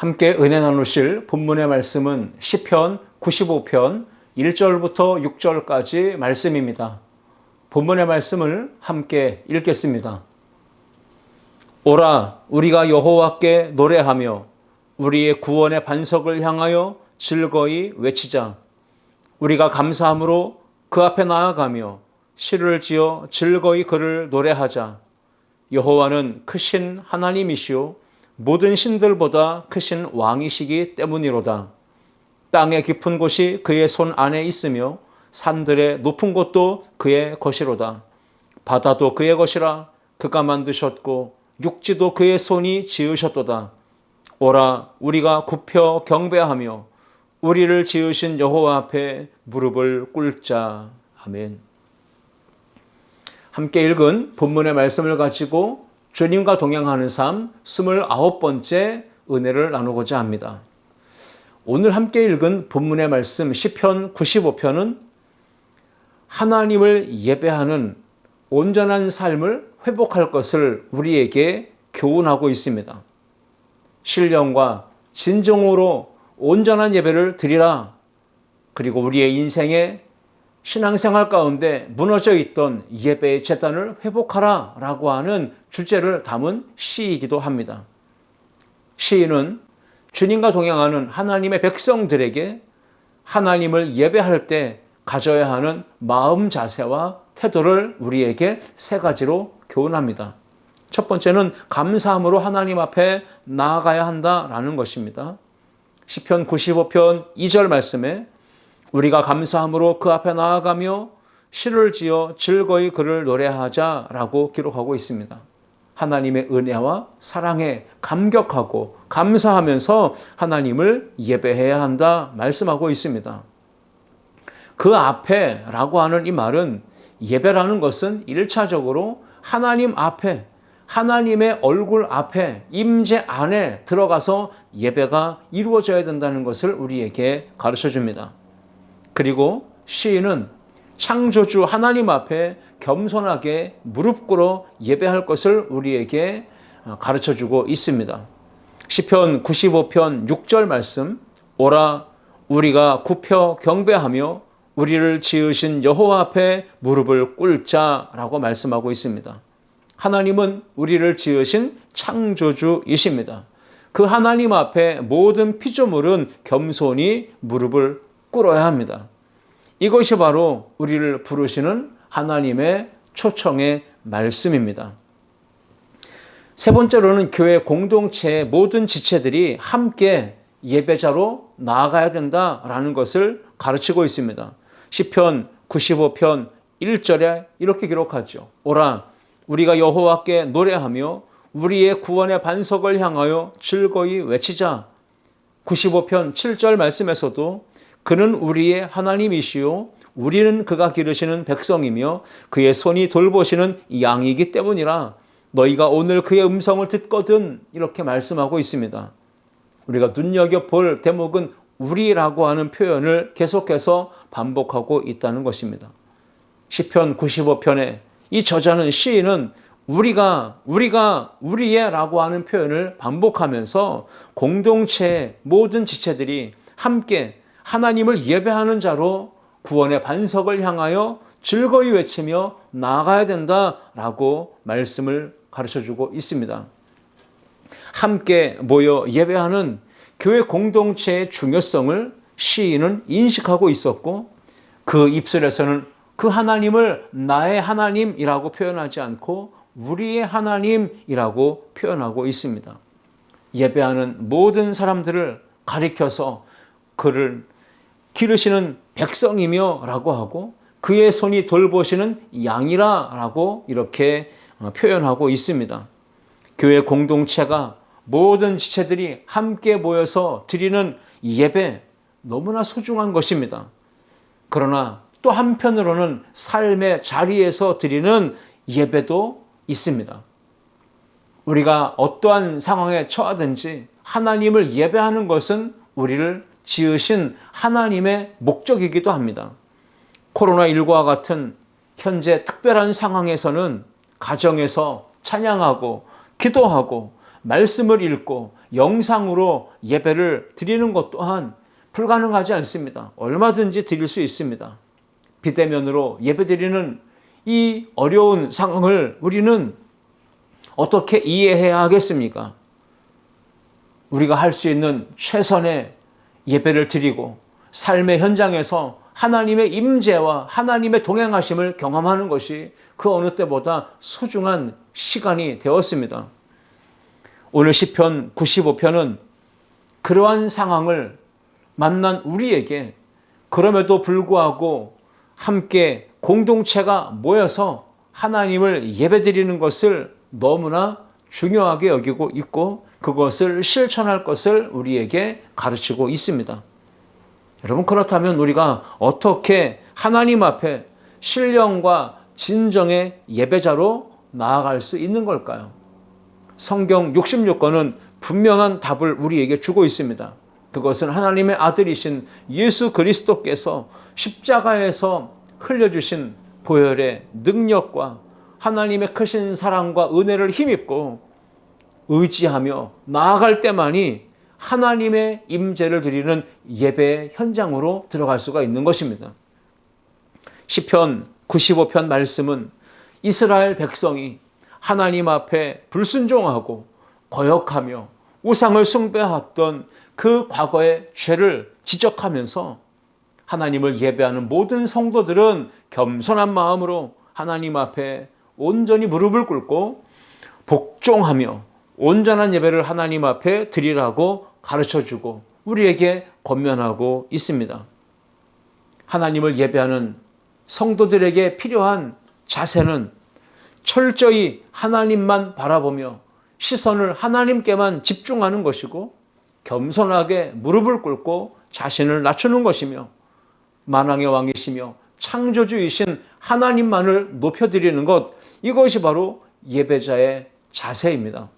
함께 은혜 나누실 본문의 말씀은 시편 95편 1절부터 6절까지 말씀입니다. 본문의 말씀을 함께 읽겠습니다. 오라, 우리가 여호와께 노래하며 우리의 구원의 반석을 향하여 즐거이 외치자. 우리가 감사함으로 그 앞에 나아가며 시를 지어 즐거이 그를 노래하자. 여호와는 크신 하나님이시오 모든 신들보다 크신 왕이시기 때문이로다. 땅의 깊은 곳이 그의 손 안에 있으며 산들의 높은 곳도 그의 것이로다. 바다도 그의 것이라 그가 만드셨고 육지도 그의 손이 지으셨도다. 오라, 우리가 굽혀 경배하며 우리를 지으신 여호와 앞에 무릎을 꿇자. 아멘. 함께 읽은 본문의 말씀을 가지고 주님과 동행하는 삶 29번째 은혜를 나누고자 합니다. 오늘 함께 읽은 본문의 말씀 시편 95편은 하나님을 예배하는 온전한 삶을 회복할 것을 우리에게 교훈하고 있습니다. 신령과 진정으로 온전한 예배를 드리라. 그리고 우리의 인생에 신앙생활 가운데 무너져 있던 예배의 제단을 회복하라 라고 하는 주제를 담은 시이기도 합니다. 시인은 주님과 동행하는 하나님의 백성들에게 하나님을 예배할 때 가져야 하는 마음 자세와 태도를 우리에게 세 가지로 교훈합니다. 첫 번째는 감사함으로 하나님 앞에 나아가야 한다라는 것입니다. 시편 95편 2절 말씀에 우리가 감사함으로 그 앞에 나아가며 시를 지어 즐거이 그를 노래하자라고 기록하고 있습니다. 하나님의 은혜와 사랑에 감격하고 감사하면서 하나님을 예배해야 한다 말씀하고 있습니다. 그 앞에라고 하는 이 말은 예배라는 것은 1차적으로 하나님 앞에 하나님의 얼굴 앞에 임재 안에 들어가서 예배가 이루어져야 된다는 것을 우리에게 가르쳐 줍니다. 그리고 시인은 창조주 하나님 앞에 겸손하게 무릎 꿇어 예배할 것을 우리에게 가르쳐주고 있습니다. 시편 95편 6절 말씀, 오라, 우리가 굽혀 경배하며 우리를 지으신 여호와 앞에 무릎을 꿇자라고 말씀하고 있습니다. 하나님은 우리를 지으신 창조주이십니다. 그 하나님 앞에 모든 피조물은 겸손히 무릎을 꿇어야 합니다. 이것이 바로 우리를 부르시는 하나님의 초청의 말씀입니다. 세 번째로는 교회 공동체의 모든 지체들이 함께 예배자로 나아가야 된다라는 것을 가르치고 있습니다. 시편 95편 1절에 이렇게 기록하죠. 오라, 우리가 여호와께 노래하며 우리의 구원의 반석을 향하여 즐거이 외치자. 95편 7절 말씀에서도 그는 우리의 하나님이시요 우리는 그가 기르시는 백성이며 그의 손이 돌보시는 양이기 때문이라 너희가 오늘 그의 음성을 듣거든 이렇게 말씀하고 있습니다. 우리가 눈여겨볼 대목은 우리라고 하는 표현을 계속해서 반복하고 있다는 것입니다. 시편 95편에 이 저자는 시인은 우리의 라고 하는 표현을 반복하면서 공동체의 모든 지체들이 함께 하나님을 예배하는 자로 구원의 반석을 향하여 즐거이 외치며 나아가야 된다라고 말씀을 가르쳐주고 있습니다. 함께 모여 예배하는 교회 공동체의 중요성을 시인은 인식하고 있었고 그 입술에서는 그 하나님을 나의 하나님이라고 표현하지 않고 우리의 하나님이라고 표현하고 있습니다. 예배하는 모든 사람들을 가리켜서 그를 기르시는 백성이며 라고 하고 그의 손이 돌보시는 양이라 라고 이렇게 표현하고 있습니다. 교회 공동체가 모든 지체들이 함께 모여서 드리는 예배 너무나 소중한 것입니다. 그러나 또 한편으로는 삶의 자리에서 드리는 예배도 있습니다. 우리가 어떠한 상황에 처하든지 하나님을 예배하는 것은 우리를 지으신 하나님의 목적이기도 합니다. 코로나19와 같은 현재 특별한 상황에서는 가정에서 찬양하고 기도하고 말씀을 읽고 영상으로 예배를 드리는 것 또한 불가능하지 않습니다. 얼마든지 드릴 수 있습니다. 비대면으로 예배 드리는 이 어려운 상황을 우리는 어떻게 이해해야 하겠습니까? 우리가 할 수 있는 최선의 예배를 드리고 삶의 현장에서 하나님의 임재와 하나님의 동행하심을 경험하는 것이 그 어느 때보다 소중한 시간이 되었습니다. 오늘 시편 95편은 그러한 상황을 만난 우리에게 그럼에도 불구하고 함께 공동체가 모여서 하나님을 예배드리는 것을 너무나 중요하게 여기고 있고 그것을 실천할 것을 우리에게 가르치고 있습니다. 여러분, 그렇다면 우리가 어떻게 하나님 앞에 신령과 진정의 예배자로 나아갈 수 있는 걸까요? 성경 66권은 분명한 답을 우리에게 주고 있습니다. 그것은 하나님의 아들이신 예수 그리스도께서 십자가에서 흘려주신 보혈의 능력과 하나님의 크신 사랑과 은혜를 힘입고 의지하며 나아갈 때만이 하나님의 임재를 드리는 예배 현장으로 들어갈 수가 있는 것입니다. 시편 95편 말씀은 이스라엘 백성이 하나님 앞에 불순종하고 거역하며 우상을 숭배했던 그 과거의 죄를 지적하면서 하나님을 예배하는 모든 성도들은 겸손한 마음으로 하나님 앞에 온전히 무릎을 꿇고 복종하며 온전한 예배를 하나님 앞에 드리라고 가르쳐주고 우리에게 권면하고 있습니다. 하나님을 예배하는 성도들에게 필요한 자세는 철저히 하나님만 바라보며 시선을 하나님께만 집중하는 것이고 겸손하게 무릎을 꿇고 자신을 낮추는 것이며 만왕의 왕이시며 창조주이신 하나님만을 높여드리는 것, 이것이 바로 예배자의 자세입니다.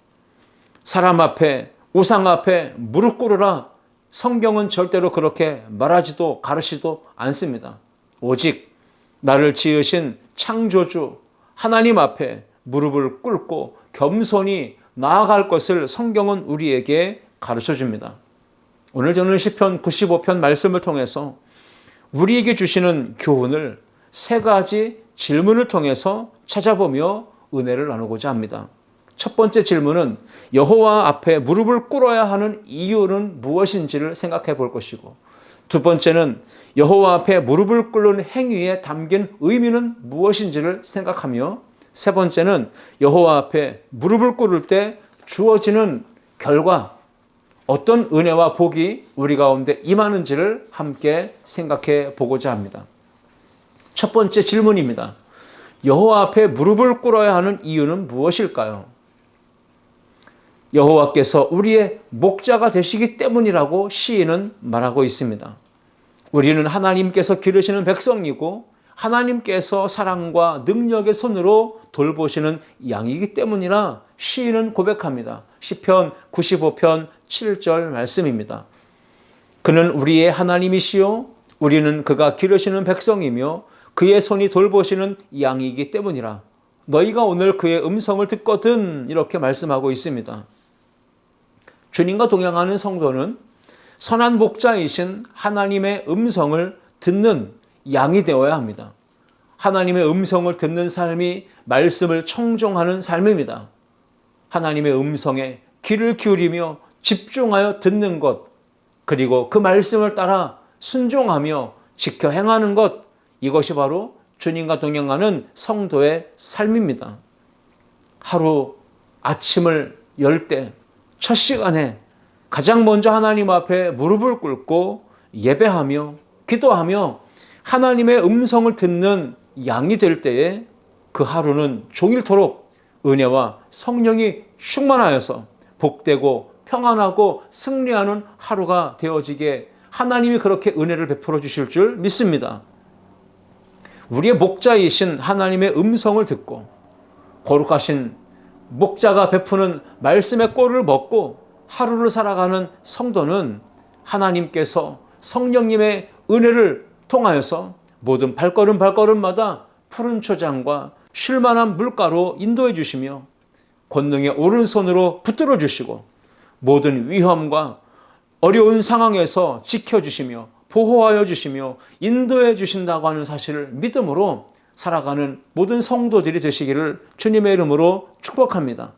사람 앞에, 우상 앞에 무릎 꿇으라, 성경은 절대로 그렇게 말하지도 가르치도 않습니다. 오직 나를 지으신 창조주 하나님 앞에 무릎을 꿇고 겸손히 나아갈 것을 성경은 우리에게 가르쳐 줍니다. 오늘 저는 시편 95편 말씀을 통해서 우리에게 주시는 교훈을 세 가지 질문을 통해서 찾아보며 은혜를 나누고자 합니다. 첫 번째 질문은 여호와 앞에 무릎을 꿇어야 하는 이유는 무엇인지를 생각해 볼 것이고, 두 번째는 여호와 앞에 무릎을 꿇는 행위에 담긴 의미는 무엇인지를 생각하며, 세 번째는 여호와 앞에 무릎을 꿇을 때 주어지는 결과, 어떤 은혜와 복이 우리 가운데 임하는지를 함께 생각해 보고자 합니다. 첫 번째 질문입니다. 여호와 앞에 무릎을 꿇어야 하는 이유는 무엇일까요? 여호와께서 우리의 목자가 되시기 때문이라고 시인은 말하고 있습니다. 우리는 하나님께서 기르시는 백성이고 하나님께서 사랑과 능력의 손으로 돌보시는 양이기 때문이라 시인은 고백합니다. 시편 95편 7절 말씀입니다. 그는 우리의 하나님이시요 우리는 그가 기르시는 백성이며 그의 손이 돌보시는 양이기 때문이라 너희가 오늘 그의 음성을 듣거든, 이렇게 말씀하고 있습니다. 주님과 동행하는 성도는 선한 목자이신 하나님의 음성을 듣는 양이 되어야 합니다. 하나님의 음성을 듣는 삶이 말씀을 청종하는 삶입니다. 하나님의 음성에 귀를 기울이며 집중하여 듣는 것, 그리고 그 말씀을 따라 순종하며 지켜 행하는 것, 이것이 바로 주님과 동행하는 성도의 삶입니다. 하루 아침을 열 때 첫 시간에 가장 먼저 하나님 앞에 무릎을 꿇고 예배하며 기도하며 하나님의 음성을 듣는 양이 될 때에 그 하루는 종일토록 은혜와 성령이 충만하여서 복되고 평안하고 승리하는 하루가 되어지게 하나님이 그렇게 은혜를 베풀어 주실 줄 믿습니다. 우리의 목자이신 하나님의 음성을 듣고 거룩하신 목자가 베푸는 말씀의 꼴을 먹고 하루를 살아가는 성도는 하나님께서 성령님의 은혜를 통하여서 모든 발걸음마다 푸른 초장과 쉴만한 물가로 인도해 주시며 권능의 오른손으로 붙들어 주시고 모든 위험과 어려운 상황에서 지켜주시며 보호하여 주시며 인도해 주신다고 하는 사실을 믿음으로 살아가는 모든 성도들이 되시기를 주님의 이름으로 축복합니다.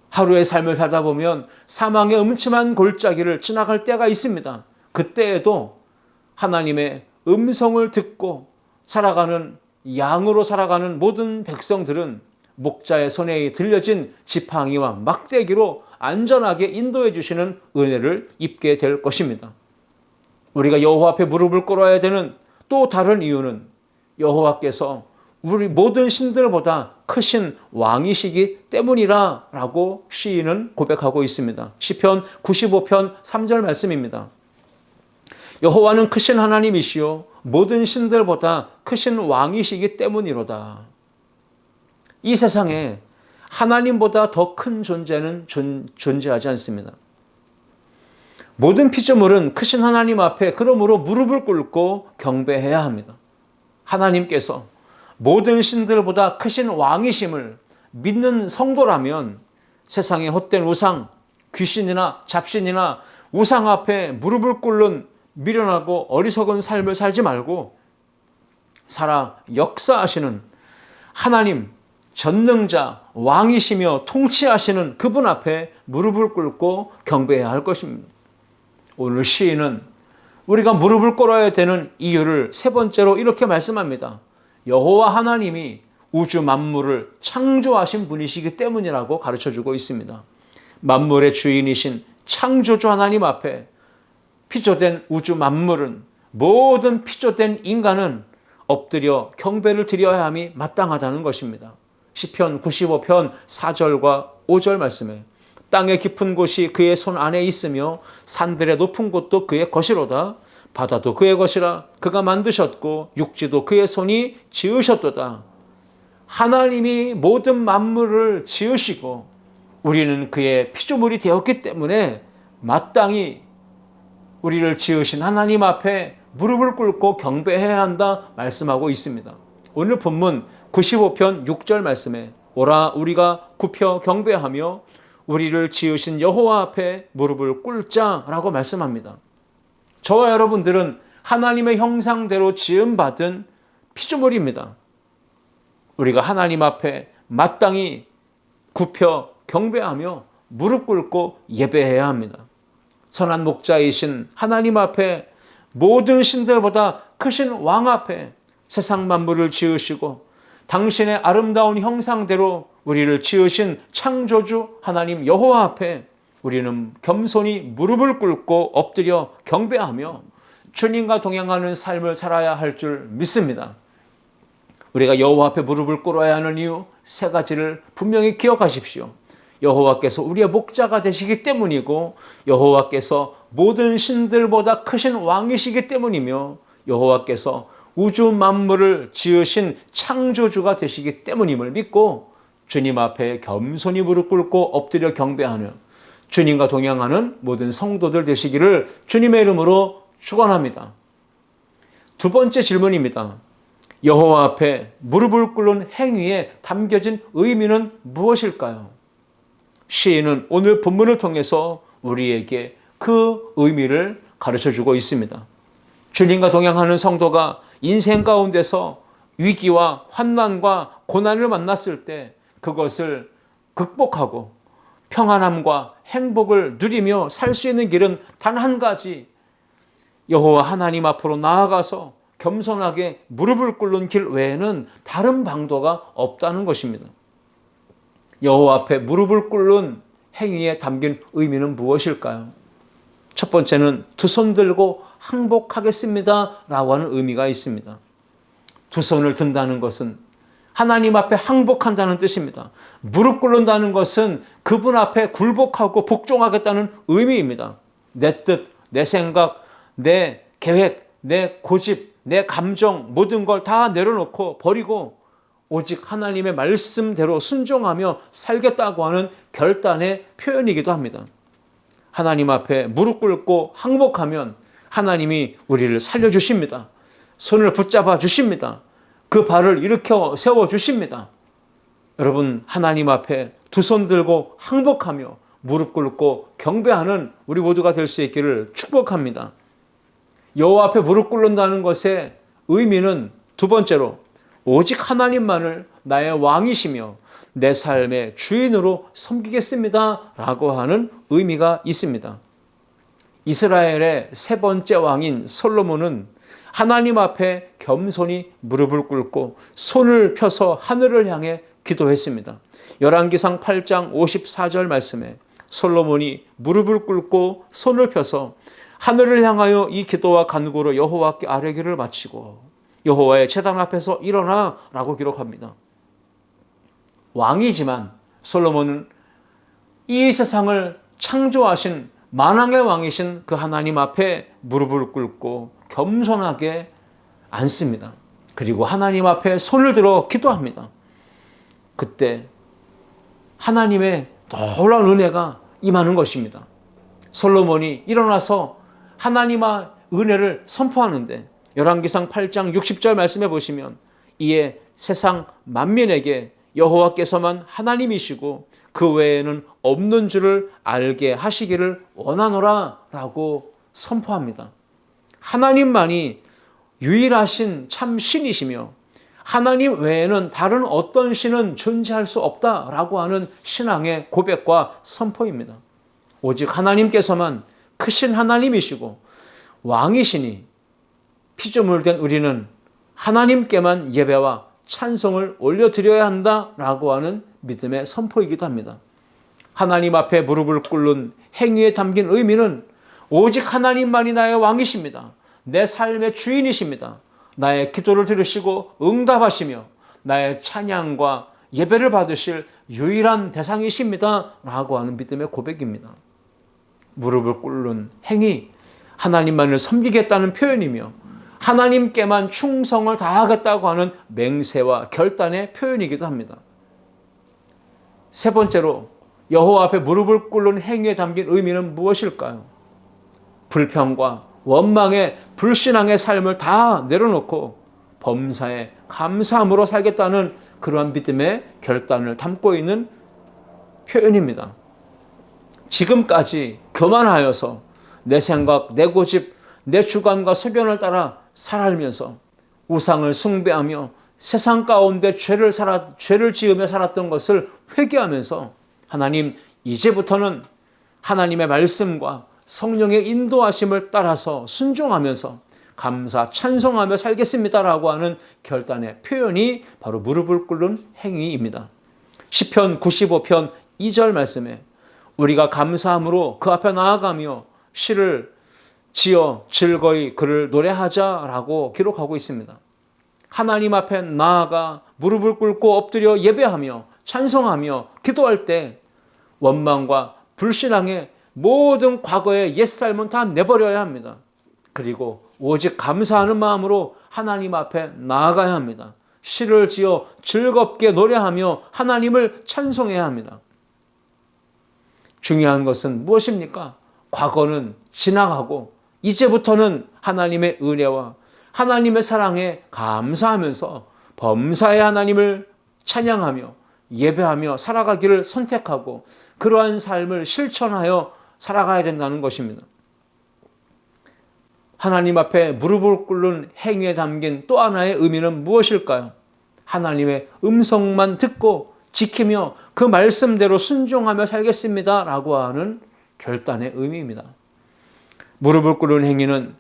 하루의 삶을 살다 보면 사망의 음침한 골짜기를 지나갈 때가 있습니다. 그때에도 하나님의 음성을 듣고 살아가는 양으로 살아가는 모든 백성들은 목자의 손에 들려진 지팡이와 막대기로 안전하게 인도해 주시는 은혜를 입게 될 것입니다. 우리가 여호와 앞에 무릎을 꿇어야 되는 또 다른 이유는 여호와께서 우리 모든 신들보다 크신 왕이시기 때문이라 라고 시인은 고백하고 있습니다. 시편 95편 3절 말씀입니다. 여호와는 크신 하나님이시요 모든 신들보다 크신 왕이시기 때문이로다. 이 세상에 하나님보다 더 큰 존재는 존재하지 않습니다. 모든 피조물은 크신 하나님 앞에 그러므로 무릎을 꿇고 경배해야 합니다. 하나님께서 모든 신들보다 크신 왕이심을 믿는 성도라면 세상의 헛된 우상, 귀신이나 잡신이나 우상 앞에 무릎을 꿇는 미련하고 어리석은 삶을 살지 말고 살아 역사하시는 하나님, 전능자, 왕이시며 통치하시는 그분 앞에 무릎을 꿇고 경배해야 할 것입니다. 오늘 시인은 우리가 무릎을 꿇어야 되는 이유를 세 번째로 이렇게 말씀합니다. 여호와 하나님이 우주 만물을 창조하신 분이시기 때문이라고 가르쳐주고 있습니다. 만물의 주인이신 창조주 하나님 앞에 피조된 우주 만물은 모든 피조된 인간은 엎드려 경배를 드려야 함이 마땅하다는 것입니다. 시편 95편 4절과 5절 말씀에 땅의 깊은 곳이 그의 손 안에 있으며 산들의 높은 곳도 그의 것이로다. 바다도 그의 것이라 그가 만드셨고 육지도 그의 손이 지으셨도다. 하나님이 모든 만물을 지으시고 우리는 그의 피조물이 되었기 때문에 마땅히 우리를 지으신 하나님 앞에 무릎을 꿇고 경배해야 한다 말씀하고 있습니다. 오늘 본문 95편 6절 말씀에 오라 우리가 굽혀 경배하며 우리를 지으신 여호와 앞에 무릎을 꿇자라고 말씀합니다. 저와 여러분들은 하나님의 형상대로 지음받은 피조물입니다. 우리가 하나님 앞에 마땅히 굽혀 경배하며 무릎 꿇고 예배해야 합니다. 선한 목자이신 하나님 앞에 모든 신들보다 크신 왕 앞에 세상 만물을 지으시고 당신의 아름다운 형상대로 우리를 지으신 창조주 하나님 여호와 앞에 우리는 겸손히 무릎을 꿇고 엎드려 경배하며 주님과 동행하는 삶을 살아야 할 줄 믿습니다. 우리가 여호와 앞에 무릎을 꿇어야 하는 이유 세 가지를 분명히 기억하십시오. 여호와께서 우리의 목자가 되시기 때문이고 여호와께서 모든 신들보다 크신 왕이시기 때문이며 여호와께서 우주 만물을 지으신 창조주가 되시기 때문임을 믿고 주님 앞에 겸손히 무릎 꿇고 엎드려 경배하는 주님과 동행하는 모든 성도들 되시기를 주님의 이름으로 축원합니다. 두 번째 질문입니다. 여호와 앞에 무릎을 꿇는 행위에 담겨진 의미는 무엇일까요? 시인은 오늘 본문을 통해서 우리에게 그 의미를 가르쳐주고 있습니다. 주님과 동행하는 성도가 인생 가운데서 위기와 환난과 고난을 만났을 때 그것을 극복하고 평안함과 행복을 누리며 살 수 있는 길은 단 한 가지, 여호와 하나님 앞으로 나아가서 겸손하게 무릎을 꿇는 길 외에는 다른 방도가 없다는 것입니다. 여호와 앞에 무릎을 꿇는 행위에 담긴 의미는 무엇일까요? 첫 번째는 두 손 들고 항복하겠습니다 라고 하는 의미가 있습니다. 두 손을 든다는 것은 하나님 앞에 항복한다는 뜻입니다. 무릎 꿇는다는 것은 그분 앞에 굴복하고 복종하겠다는 의미입니다. 내 뜻, 내 생각, 내 계획, 내 고집, 내 감정 모든 걸 다 내려놓고 버리고 오직 하나님의 말씀대로 순종하며 살겠다고 하는 결단의 표현이기도 합니다. 하나님 앞에 무릎 꿇고 항복하면 하나님이 우리를 살려주십니다. 손을 붙잡아 주십니다. 그 발을 일으켜 세워주십니다. 여러분, 하나님 앞에 두 손 들고 항복하며 무릎 꿇고 경배하는 우리 모두가 될 수 있기를 축복합니다. 여호와 앞에 무릎 꿇는다는 것의 의미는 두 번째로 오직 하나님만을 나의 왕이시며 내 삶의 주인으로 섬기겠습니다 라고 하는 의미가 있습니다. 이스라엘의 세 번째 왕인 솔로몬은 하나님 앞에 겸손히 무릎을 꿇고 손을 펴서 하늘을 향해 기도했습니다. 열왕기상 8장 54절 말씀에 솔로몬이 무릎을 꿇고 손을 펴서 하늘을 향하여 이 기도와 간구로 여호와께 아뢰기를 마치고 여호와의 제단 앞에서 일어나 라고 기록합니다. 왕이지만 솔로몬은 이 세상을 창조하신 만왕의 왕이신 그 하나님 앞에 무릎을 꿇고 겸손하게 앉습니다. 그리고 하나님 앞에 손을 들어 기도합니다. 그때 하나님의 놀라운 은혜가 임하는 것입니다. 솔로몬이 일어나서 하나님의 은혜를 선포하는데 열왕기상 8장 60절 말씀해 보시면 이에 세상 만민에게 여호와께서만 하나님이시고 그 외에는 없는 줄을 알게 하시기를 원하노라 라고 선포합니다. 하나님만이 유일하신 참 신이시며 하나님 외에는 다른 어떤 신은 존재할 수 없다라고 하는 신앙의 고백과 선포입니다. 오직 하나님께서만 크신 하나님이시고 왕이시니 피조물 된 우리는 하나님께만 예배와 찬송을 올려드려야 한다라고 하는 믿음의 선포이기도 합니다. 하나님 앞에 무릎을 꿇는 행위에 담긴 의미는 오직 하나님만이 나의 왕이십니다. 내 삶의 주인이십니다. 나의 기도를 들으시고 응답하시며 나의 찬양과 예배를 받으실 유일한 대상이십니다 라고 하는 믿음의 고백입니다. 무릎을 꿇는 행위, 하나님만을 섬기겠다는 표현이며 하나님께만 충성을 다하겠다고 하는 맹세와 결단의 표현이기도 합니다. 세 번째로 여호와 앞에 무릎을 꿇는 행위에 담긴 의미는 무엇일까요? 불평과 원망의 불신앙의 삶을 다 내려놓고 범사에 감사함으로 살겠다는 그러한 믿음의 결단을 담고 있는 표현입니다. 지금까지 교만하여서 내 생각, 내 고집, 내 주관과 소견을 따라 살아가면서 우상을 숭배하며 세상 가운데 죄를 지으며 살았던 것을 회개하면서 하나님, 이제부터는 하나님의 말씀과 성령의 인도하심을 따라서 순종하면서 감사, 찬송하며 살겠습니다라고 하는 결단의 표현이 바로 무릎을 꿇는 행위입니다. 시편 95편 2절 말씀에 우리가 감사함으로 그 앞에 나아가며 시를 지어 즐거이 그를 노래하자라고 기록하고 있습니다. 하나님 앞에 나아가 무릎을 꿇고 엎드려 예배하며 찬송하며 기도할 때 원망과 불신앙의 모든 과거의 옛삶은 다 내버려야 합니다. 그리고 오직 감사하는 마음으로 하나님 앞에 나아가야 합니다. 시를 지어 즐겁게 노래하며 하나님을 찬송해야 합니다. 중요한 것은 무엇입니까? 과거는 지나가고 이제부터는 하나님의 은혜와 하나님의 사랑에 감사하면서 범사의 하나님을 찬양하며 예배하며 살아가기를 선택하고 그러한 삶을 실천하여 살아가야 된다는 것입니다. 하나님 앞에 무릎을 꿇는 행위에 담긴 또 하나의 의미는 무엇일까요? 하나님의 음성만 듣고 지키며 그 말씀대로 순종하며 살겠습니다 라고 하는 결단의 의미입니다. 무릎을 꿇는 행위는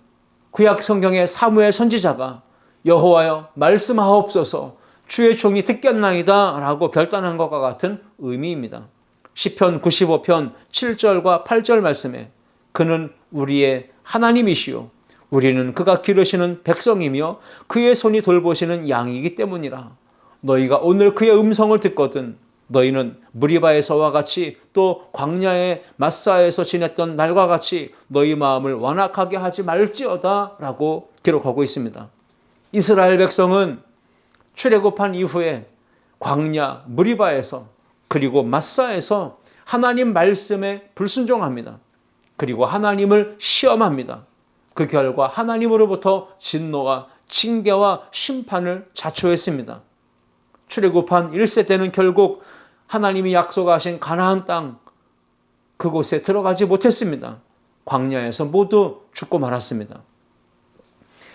구약 성경의 사무엘 선지자가 여호와여 말씀하옵소서 주의 종이 듣겠나이다 라고 결단한 것과 같은 의미입니다. 시편 95편 7절과 8절 말씀에 그는 우리의 하나님이시요 우리는 그가 기르시는 백성이며 그의 손이 돌보시는 양이기 때문이라. 너희가 오늘 그의 음성을 듣거든 너희는 무리바에서와 같이 또 광야의 마사에서 지냈던 날과 같이 너희 마음을 완악하게 하지 말지어다 라고 기록하고 있습니다. 이스라엘 백성은 출애굽한 이후에 광야 무리바에서 그리고 마사에서 하나님 말씀에 불순종합니다. 그리고 하나님을 시험합니다. 그 결과 하나님으로부터 진노와 징계와 심판을 자초했습니다. 출애굽한 1세 때는 결국 하나님이 약속하신 가나안 땅 그곳에 들어가지 못했습니다. 광야에서 모두 죽고 말았습니다.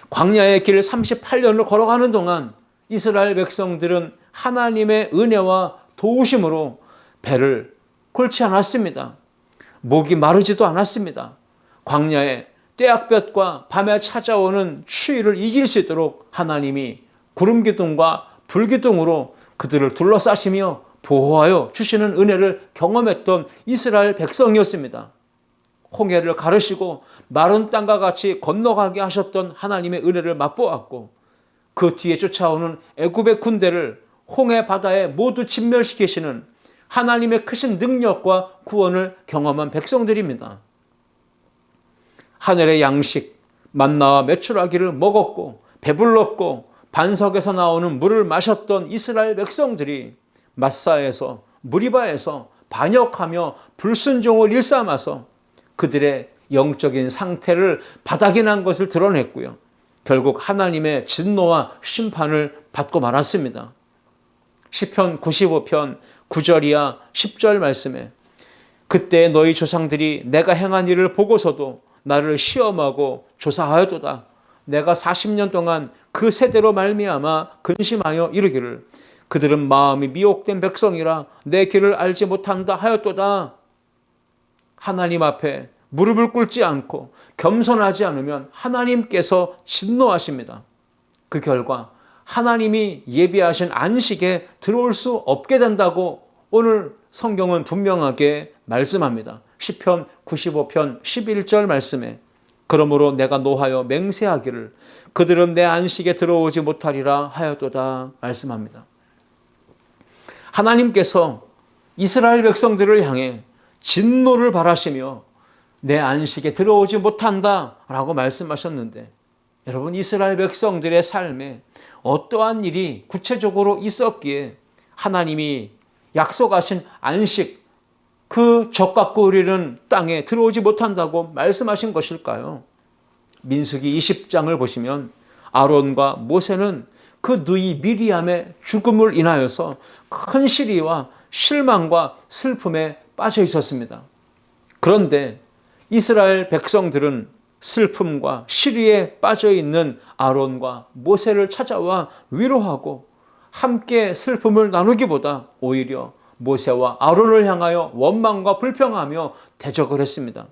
광야의 길 38년을 걸어가는 동안 이스라엘 백성들은 하나님의 은혜와 도우심으로 배를 골치 않았습니다. 목이 마르지도 않았습니다. 광야에 떼약볕과 밤에 찾아오는 추위를 이길 수 있도록 하나님이 구름기둥과 불기둥으로 그들을 둘러싸시며 보호하여 주시는 은혜를 경험했던 이스라엘 백성이었습니다. 홍해를 가르시고 마른 땅과 같이 건너가게 하셨던 하나님의 은혜를 맛보았고 그 뒤에 쫓아오는 애굽의 군대를 홍해 바다에 모두 진멸시키시는 하나님의 크신 능력과 구원을 경험한 백성들입니다. 하늘의 양식, 만나와 메추라기를 먹었고 배불렀고 반석에서 나오는 물을 마셨던 이스라엘 백성들이 마사에서 무리바에서 반역하며 불순종을 일삼아서 그들의 영적인 상태를 바닥이 난 것을 드러냈고요. 결국 하나님의 진노와 심판을 받고 말았습니다. 시편 95편 9절이야 10절 말씀에 그때 너희 조상들이 내가 행한 일을 보고서도 나를 시험하고 조사하였도다. 내가 40년 동안 그 세대로 말미암아 근심하여 이르기를 그들은 마음이 미혹된 백성이라 내 길을 알지 못한다 하였도다. 하나님 앞에 무릎을 꿇지 않고 겸손하지 않으면 하나님께서 진노하십니다. 그 결과 하나님이 예비하신 안식에 들어올 수 없게 된다고 오늘 성경은 분명하게 말씀합니다. 시편 95편 11절 말씀에 그러므로 내가 노하여 맹세하기를 그들은 내 안식에 들어오지 못하리라 하였도다 말씀합니다. 하나님께서 이스라엘 백성들을 향해 진노를 바라시며 내 안식에 들어오지 못한다라고 말씀하셨는데 여러분 이스라엘 백성들의 삶에 어떠한 일이 구체적으로 있었기에 하나님이 약속하신 안식 그 젖과 꿀이는 땅에 들어오지 못한다고 말씀하신 것일까요? 민수기 20장을 보시면 아론과 모세는 그 누이 미리암의 죽음을 인하여서 큰 시리와 실망과 슬픔에 빠져 있었습니다. 그런데 이스라엘 백성들은 슬픔과 시리에 빠져 있는 아론과 모세를 찾아와 위로하고 함께 슬픔을 나누기보다 오히려 모세와 아론을 향하여 원망과 불평하며 대적을 했습니다.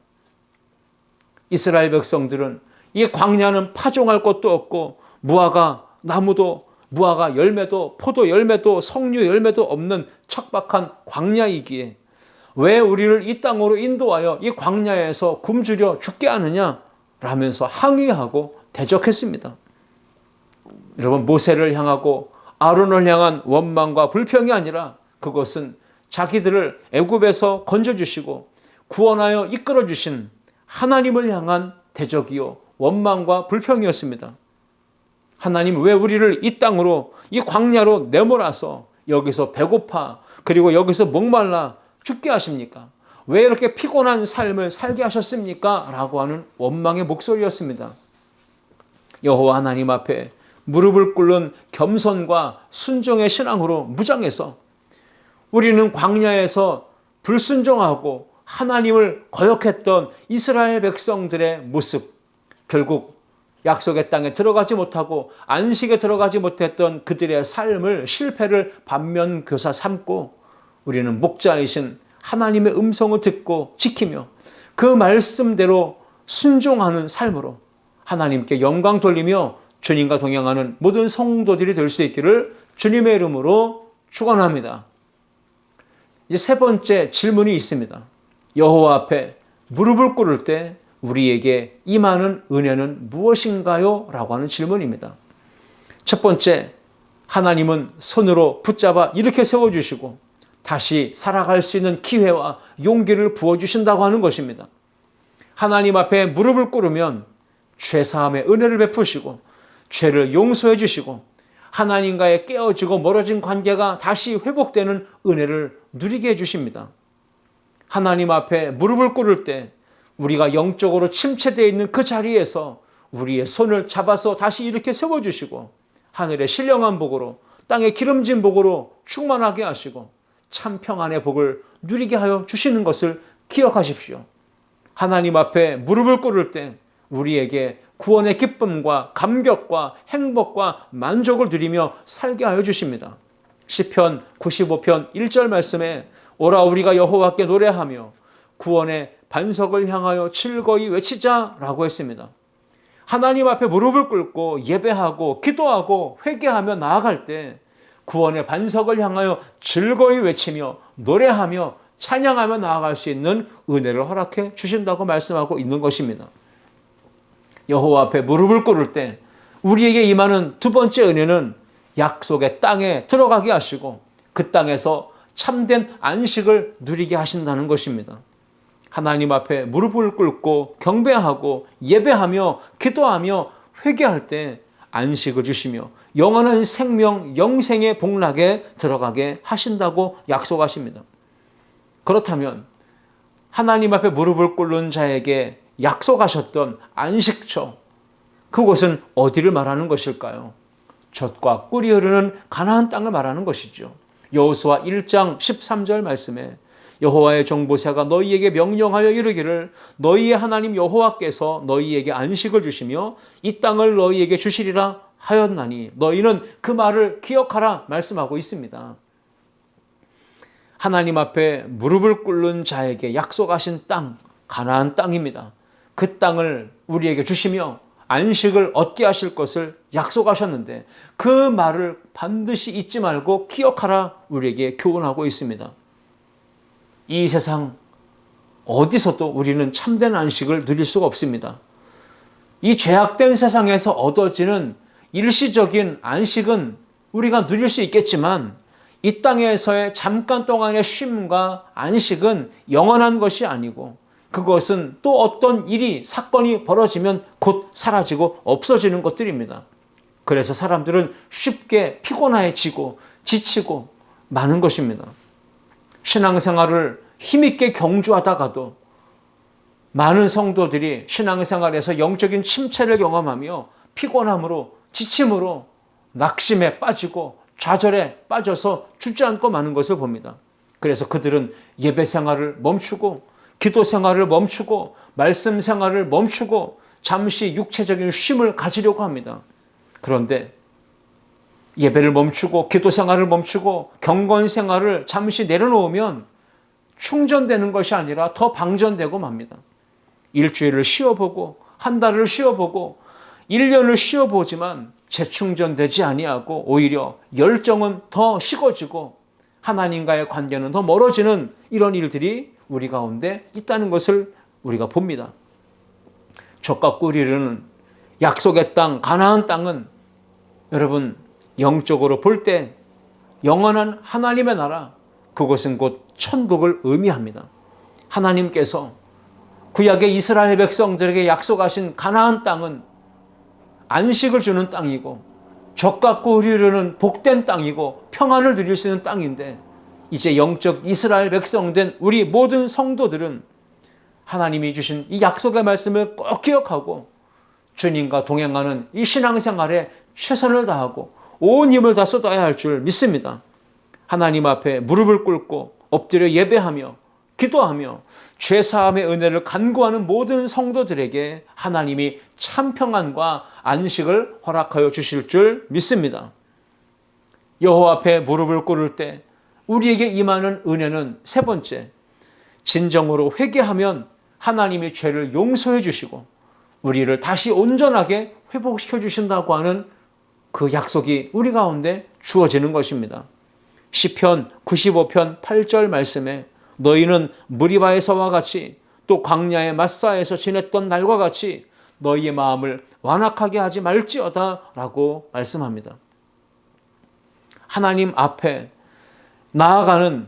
이스라엘 백성들은 이 광야는 파종할 것도 없고 무화과 나무도 무화과 열매도 포도 열매도 석류 열매도 없는 척박한 광야이기에 왜 우리를 이 땅으로 인도하여 이 광야에서 굶주려 죽게 하느냐 라면서 항의하고 대적했습니다. 여러분 모세를 향하고 아론을 향한 원망과 불평이 아니라 그것은 자기들을 애굽에서 건져주시고 구원하여 이끌어주신 하나님을 향한 대적이요 원망과 불평이었습니다. 하나님 왜 우리를 이 땅으로 이 광야로 내몰아서 여기서 배고파 그리고 여기서 목말라 죽게 하십니까? 왜 이렇게 피곤한 삶을 살게 하셨습니까? 라고 하는 원망의 목소리였습니다. 여호와 하나님 앞에 무릎을 꿇는 겸손과 순종의 신앙으로 무장해서 우리는 광야에서 불순종하고 하나님을 거역했던 이스라엘 백성들의 모습, 결국 약속의 땅에 들어가지 못하고 안식에 들어가지 못했던 그들의 삶을 실패를 반면교사 삼고 우리는 목자이신 하나님의 음성을 듣고 지키며 그 말씀대로 순종하는 삶으로 하나님께 영광 돌리며 주님과 동행하는 모든 성도들이 될 수 있기를 주님의 이름으로 축원합니다. 이제 세 번째 질문이 있습니다. 여호와 앞에 무릎을 꿇을 때 우리에게 임하는 은혜는 무엇인가요? 라고 하는 질문입니다. 첫 번째, 하나님은 손으로 붙잡아 이렇게 세워주시고 다시 살아갈 수 있는 기회와 용기를 부어주신다고 하는 것입니다. 하나님 앞에 무릎을 꿇으면 죄사함의 은혜를 베푸시고 죄를 용서해 주시고 하나님과의 깨어지고 멀어진 관계가 다시 회복되는 은혜를 누리게 해주십니다. 하나님 앞에 무릎을 꿇을 때 우리가 영적으로 침체되어 있는 그 자리에서 우리의 손을 잡아서 다시 이렇게 세워주시고 하늘의 신령한 복으로 땅의 기름진 복으로 충만하게 하시고 참 평안의 복을 누리게 하여 주시는 것을 기억하십시오. 하나님 앞에 무릎을 꿇을 때 우리에게 구원의 기쁨과 감격과 행복과 만족을 누리며 살게 하여 주십니다. 시편 95편 1절 말씀에 오라 우리가 여호와께 노래하며 구원의 반석을 향하여 즐거이 외치자라고 했습니다. 하나님 앞에 무릎을 꿇고 예배하고 기도하고 회개하며 나아갈 때 구원의 반석을 향하여 즐거이 외치며 노래하며 찬양하며 나아갈 수 있는 은혜를 허락해 주신다고 말씀하고 있는 것입니다. 여호와 앞에 무릎을 꿇을 때 우리에게 임하는 두 번째 은혜는 약속의 땅에 들어가게 하시고 그 땅에서 참된 안식을 누리게 하신다는 것입니다. 하나님 앞에 무릎을 꿇고 경배하고 예배하며 기도하며 회개할 때 안식을 주시며 영원한 생명 영생의 복락에 들어가게 하신다고 약속하십니다. 그렇다면 하나님 앞에 무릎을 꿇는 자에게 약속하셨던 안식처, 그곳은 어디를 말하는 것일까요? 젖과 꿀이 흐르는 가나안 땅을 말하는 것이죠. 여호수아 1장 13절 말씀에 여호와의 종 모세가 너희에게 명령하여 이르기를 너희의 하나님 여호와께서 너희에게 안식을 주시며 이 땅을 너희에게 주시리라 하였나니 너희는 그 말을 기억하라 말씀하고 있습니다. 하나님 앞에 무릎을 꿇는 자에게 약속하신 땅, 가나안 땅입니다. 그 땅을 우리에게 주시며 안식을 얻게 하실 것을 약속하셨는데 그 말을 반드시 잊지 말고 기억하라 우리에게 교훈하고 있습니다. 이 세상 어디서도 우리는 참된 안식을 누릴 수가 없습니다. 이 죄악된 세상에서 얻어지는 일시적인 안식은 우리가 누릴 수 있겠지만 이 땅에서의 잠깐 동안의 쉼과 안식은 영원한 것이 아니고 그것은 또 어떤 일이 사건이 벌어지면 곧 사라지고 없어지는 것들입니다. 그래서 사람들은 쉽게 피곤해지고 지치고 마는 것입니다. 신앙생활을 힘있게 경주하다가도 많은 성도들이 신앙생활에서 영적인 침체를 경험하며 피곤함으로 지침으로 낙심에 빠지고 좌절에 빠져서 주저앉고 마는 것을 봅니다. 그래서 그들은 예배 생활을 멈추고 기도 생활을 멈추고 말씀 생활을 멈추고 잠시 육체적인 쉼을 가지려고 합니다. 그런데 예배를 멈추고 기도 생활을 멈추고 경건 생활을 잠시 내려놓으면 충전되는 것이 아니라 더 방전되고 맙니다. 일주일을 쉬어보고 한 달을 쉬어보고 1년을 쉬어보지만 재충전되지 아니하고 오히려 열정은 더 식어지고 하나님과의 관계는 더 멀어지는 이런 일들이 우리 가운데 있다는 것을 우리가 봅니다. 젖과 꿀이 흐르는 약속의 땅 가나안 땅은 여러분 영적으로 볼 때 영원한 하나님의 나라, 그것은 곧 천국을 의미합니다. 하나님께서 구약의 이스라엘 백성들에게 약속하신 가나안 땅은 안식을 주는 땅이고 젖과 꿀이 흐르는 복된 땅이고 평안을 누릴 수 있는 땅인데 이제 영적 이스라엘 백성된 우리 모든 성도들은 하나님이 주신 이 약속의 말씀을 꼭 기억하고 주님과 동행하는 이 신앙생활에 최선을 다하고 온 힘을 다 쏟아야 할 줄 믿습니다. 하나님 앞에 무릎을 꿇고 엎드려 예배하며 기도하며 죄사함의 은혜를 간구하는 모든 성도들에게 하나님이 참 평안과 안식을 허락하여 주실 줄 믿습니다. 여호와 앞에 무릎을 꿇을 때 우리에게 임하는 은혜는 세 번째, 진정으로 회개하면 하나님이 죄를 용서해 주시고 우리를 다시 온전하게 회복시켜 주신다고 하는 그 약속이 우리 가운데 주어지는 것입니다. 시편 95편 8절 말씀에 너희는 무리바에서와 같이 또 광야의 마사에서 지냈던 날과 같이 너희의 마음을 완악하게 하지 말지어다 라고 말씀합니다. 하나님 앞에 나아가는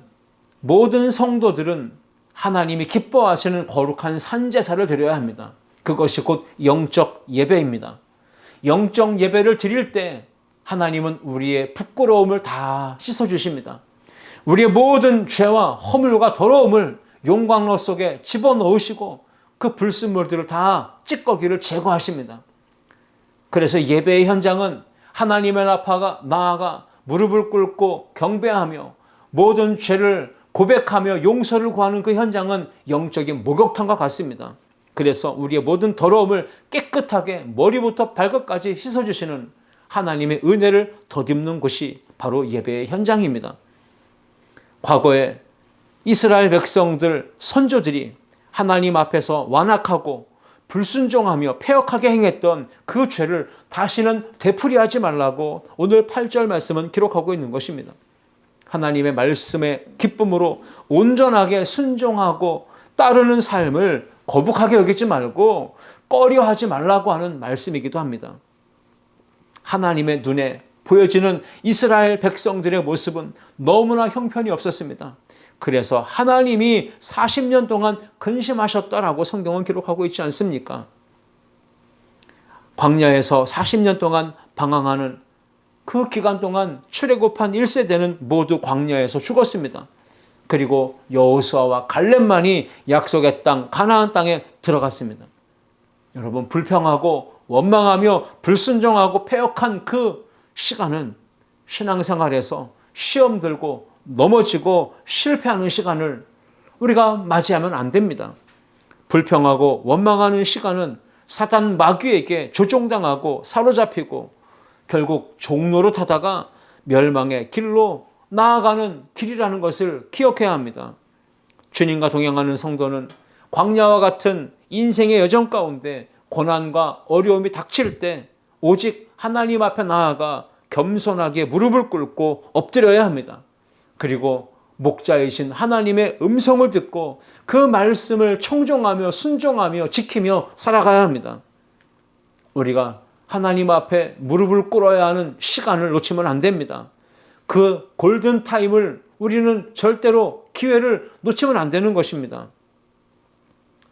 모든 성도들은 하나님이 기뻐하시는 거룩한 산제사를 드려야 합니다. 그것이 곧 영적 예배입니다. 영적 예배를 드릴 때 하나님은 우리의 부끄러움을 다 씻어주십니다. 우리의 모든 죄와 허물과 더러움을 용광로 속에 집어넣으시고 그 불순물들을 다 찌꺼기를 제거하십니다. 그래서 예배의 현장은 하나님의 나아가 무릎을 꿇고 경배하며 모든 죄를 고백하며 용서를 구하는 그 현장은 영적인 목욕탕과 같습니다. 그래서 우리의 모든 더러움을 깨끗하게 머리부터 발끝까지 씻어주시는 하나님의 은혜를 덧입는 곳이 바로 예배의 현장입니다. 과거에 이스라엘 백성들, 선조들이 하나님 앞에서 완악하고 불순종하며 패역하게 행했던 그 죄를 다시는 되풀이하지 말라고 오늘 8절 말씀은 기록하고 있는 것입니다. 하나님의 말씀의 기쁨으로 온전하게 순종하고 따르는 삶을 거북하게 여기지 말고 꺼려하지 말라고 하는 말씀이기도 합니다. 하나님의 눈에 보여지는 이스라엘 백성들의 모습은 너무나 형편이 없었습니다. 그래서 하나님이 40년 동안 근심하셨다라고 성경은 기록하고 있지 않습니까? 광야에서 40년 동안 방황하는 그 기간 동안 출애굽한 1세대는 모두 광야에서 죽었습니다. 그리고 여호수아와 갈렙만이 약속의 땅 가나안 땅에 들어갔습니다. 여러분, 불평하고 원망하며 불순종하고 패역한 그 시간은 신앙생활에서 시험 들고 넘어지고 실패하는 시간을 우리가 맞이하면 안 됩니다. 불평하고 원망하는 시간은 사단 마귀에게 조종당하고 사로잡히고 결국 종로로 타다가 멸망의 길로 나아가는 길이라는 것을 기억해야 합니다. 주님과 동행하는 성도는 광야와 같은 인생의 여정 가운데 고난과 어려움이 닥칠 때 오직 하나님 앞에 나아가 겸손하게 무릎을 꿇고 엎드려야 합니다. 그리고 목자이신 하나님의 음성을 듣고 그 말씀을 청종하며 순종하며 지키며 살아가야 합니다. 우리가 하나님 앞에 무릎을 꿇어야 하는 시간을 놓치면 안 됩니다. 그 골든타임을 우리는 절대로 기회를 놓치면 안 되는 것입니다.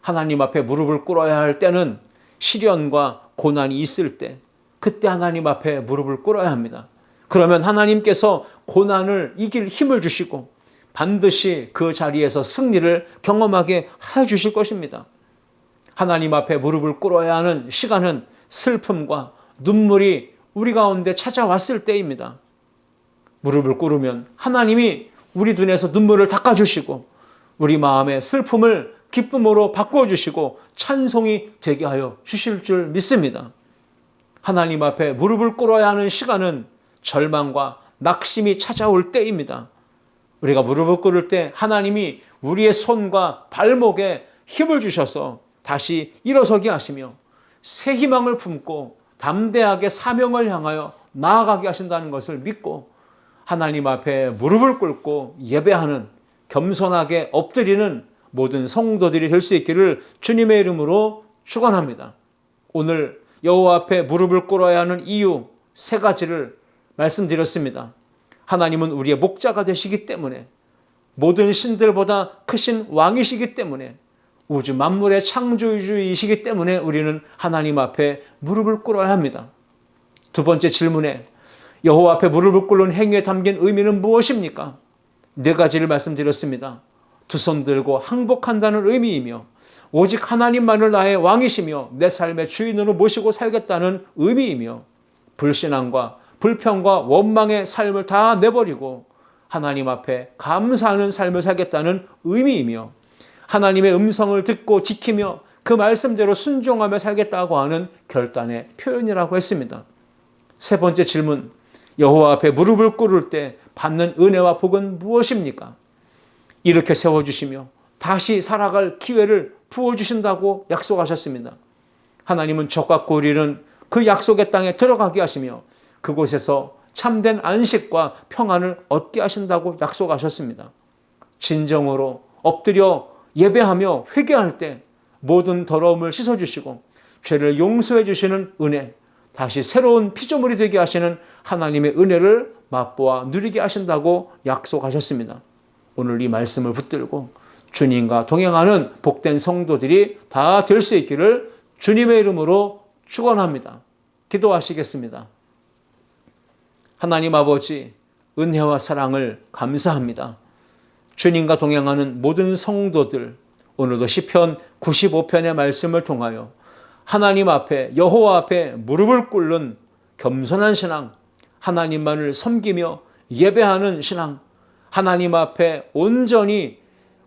하나님 앞에 무릎을 꿇어야 할 때는 시련과 고난이 있을 때, 그때 하나님 앞에 무릎을 꿇어야 합니다. 그러면 하나님께서 고난을 이길 힘을 주시고 반드시 그 자리에서 승리를 경험하게 해주실 것입니다. 하나님 앞에 무릎을 꿇어야 하는 시간은 슬픔과 눈물이 우리 가운데 찾아왔을 때입니다. 무릎을 꿇으면 하나님이 우리 눈에서 눈물을 닦아주시고 우리 마음의 슬픔을 기쁨으로 바꿔주시고 찬송이 되게 하여 주실 줄 믿습니다. 하나님 앞에 무릎을 꿇어야 하는 시간은 절망과 낙심이 찾아올 때입니다. 우리가 무릎을 꿇을 때 하나님이 우리의 손과 발목에 힘을 주셔서 다시 일어서게 하시며 새 희망을 품고 담대하게 사명을 향하여 나아가게 하신다는 것을 믿고 하나님 앞에 무릎을 꿇고 예배하는, 겸손하게 엎드리는 모든 성도들이 될 수 있기를 주님의 이름으로 축원합니다. 오늘 여호와 앞에 무릎을 꿇어야 하는 이유 3가지를 말씀드렸습니다. 하나님은 우리의 목자가 되시기 때문에, 모든 신들보다 크신 왕이시기 때문에, 우주 만물의 창조주이시기 때문에 우리는 하나님 앞에 무릎을 꿇어야 합니다. 2번째 질문에 여호와 앞에 무릎을 꿇는 행위에 담긴 의미는 무엇입니까? 4가지를 말씀드렸습니다. 2 손 들고 항복한다는 의미이며 오직 하나님만을 나의 왕이시며 내 삶의 주인으로 모시고 살겠다는 의미이며 불신앙과 불평과 원망의 삶을 다 내버리고 하나님 앞에 감사하는 삶을 살겠다는 의미이며 하나님의 음성을 듣고 지키며 그 말씀대로 순종하며 살겠다고 하는 결단의 표현이라고 했습니다. 3번째 질문, 여호와 앞에 무릎을 꿇을 때 받는 은혜와 복은 무엇입니까? 이렇게 세워주시며 다시 살아갈 기회를 부어주신다고 약속하셨습니다. 하나님은 적과 고리는 그 약속의 땅에 들어가게 하시며 그곳에서 참된 안식과 평안을 얻게 하신다고 약속하셨습니다. 진정으로 엎드려 예배하며 회개할 때 모든 더러움을 씻어주시고 죄를 용서해 주시는 은혜, 다시 새로운 피조물이 되게 하시는 하나님의 은혜를 맛보아 누리게 하신다고 약속하셨습니다. 오늘 이 말씀을 붙들고 주님과 동행하는 복된 성도들이 다 될 수 있기를 주님의 이름으로 축원합니다. 기도하시겠습니다. 하나님 아버지, 은혜와 사랑을 감사합니다. 주님과 동행하는 모든 성도들, 오늘도 시편 95편의 말씀을 통하여 하나님 앞에, 여호와 앞에 무릎을 꿇는 겸손한 신앙, 하나님만을 섬기며 예배하는 신앙, 하나님 앞에 온전히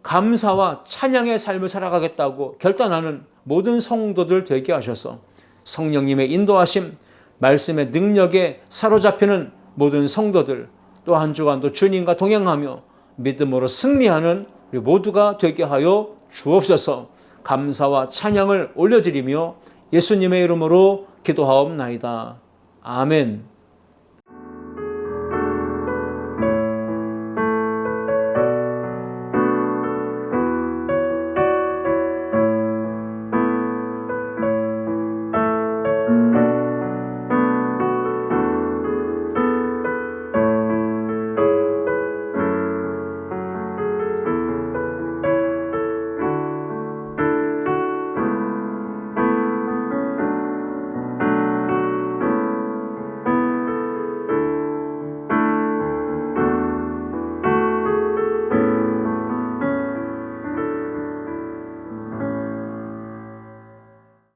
감사와 찬양의 삶을 살아가겠다고 결단하는 모든 성도들 되게 하셔서 성령님의 인도하심, 말씀의 능력에 사로잡히는 모든 성도들, 또 한 주간도 주님과 동행하며 믿음으로 승리하는 우리 모두가 되게 하여 주옵소서. 감사와 찬양을 올려드리며 예수님의 이름으로 기도하옵나이다. 아멘.